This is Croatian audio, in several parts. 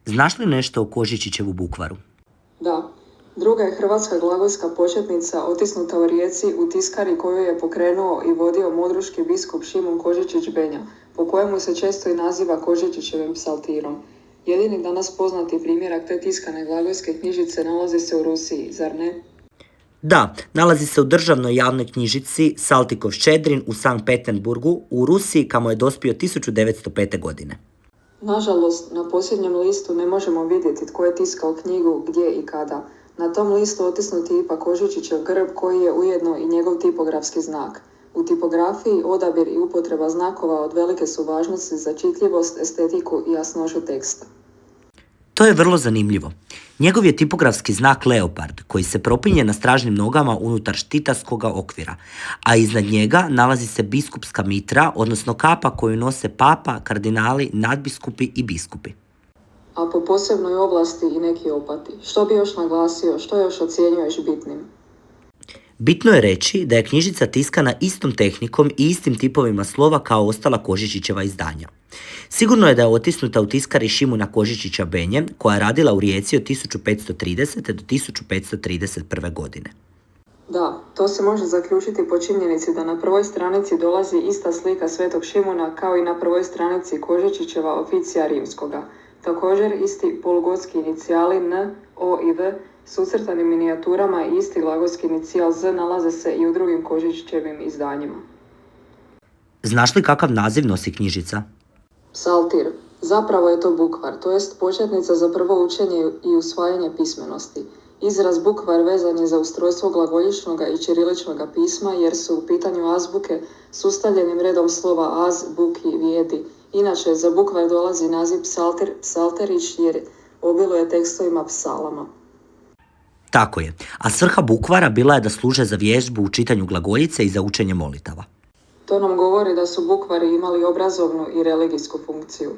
Znaš li nešto o Kožičićevu bukvaru? Da. Druga je hrvatska glagolska početnica otisnuta u Rijeci u tiskari koju je pokrenuo i vodio modruški biskup Šimun Kožičić-Benja, po kojemu se često i naziva Kožičićevim psaltirom. Jedini danas poznati primjerak te tiskane glagolske knjižice nalazi se u Rusiji, zar ne? Da, nalazi se u državnoj javnoj knjižici Saltykov-Ščedrin u Sankt Peterburgu u Rusiji, kamo je dospio 1905. godine. Nažalost, na posljednjem listu ne možemo vidjeti tko je tiskao knjigu, gdje i kada. Na tom listu otisnut je ipak Kožičićev grb koji je ujedno i njegov tipografski znak. U tipografiji odabir i upotreba znakova od velike su važnosti za čitljivost, estetiku i jasnoću teksta. To je vrlo zanimljivo. Njegov je tipografski znak leopard, koji se propinje na stražnim nogama unutar štitarskoga okvira, a iznad njega nalazi se biskupska mitra, odnosno kapa koju nose papa, kardinali, nadbiskupi i biskupi. A po posebnoj ovlasti i neki opati. Što bi još naglasio, što još ocjenjuješ bitnim? Bitno je reći da je knjižica tiskana istom tehnikom i istim tipovima slova kao ostala Kožičićeva izdanja. Sigurno je da je otisnuta u tiskari Šimuna Kožičića-Benje, koja je radila u Rijeci od 1530. do 1531. godine. Da, to se može zaključiti po činjenici da na prvoj stranici dolazi ista slika Svetog Šimuna kao i na prvoj stranici Kožičićeva oficija rimskoga. Također isti polugotski inicijali N, O i V s ucrtanim minijaturama i isti glagolski inicijal Z nalaze se i u drugim Kožičićevim izdanjima. Znaš li kakav naziv nosi knjižica? Psaltir. Zapravo je to bukvar, to jest početnica za prvo učenje i usvajanje pismenosti. Izraz bukvar vezan je za ustrojstvo glagoljičnoga i ćiriličnoga pisma jer su u pitanju azbuke s ustavljenim redom slova az, buki, vijedi. Inače, za bukvar dolazi naziv psaltir, psalterić jer obiluje tekstovima psalama. Tako je, a svrha bukvara bila je da služe za vježbu u čitanju glagoljice i za učenje molitava. To nam govori da su bukvari imali obrazovnu i religijsku funkciju.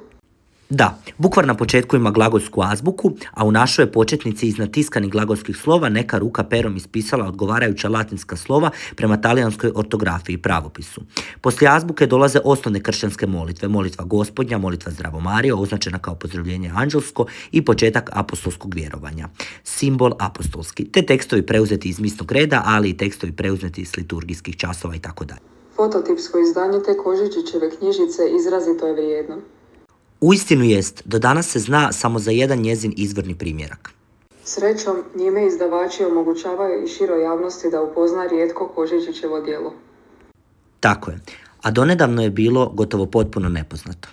Da, bukvar na početku ima glagolsku azbuku, a u našoj je početnici iznad tiskanih glagolskih slova neka ruka perom ispisala odgovarajuća latinska slova prema talijanskoj ortografiji i pravopisu. Poslije azbuke dolaze osnovne kršćanske molitve, molitva Gospodnja, molitva Zdravo Marijo, označena kao pozdravljenje anđelsko i početak apostolskog vjerovanja, simbol apostolski, te tekstovi preuzeti iz misnog reda, ali i tekstovi preuzeti iz liturgijskih časova itd. Fototipsko izdanje te Kožičićeve knjižice izrazito je vrijedno. Uistinu jest, do danas se zna samo za jedan njezin izvorni primjerak. Srećom, njime izdavači omogućavaju i široj javnosti da upozna rijetko Kožičićevo djelo. Tako je, a donedavno je bilo gotovo potpuno nepoznato.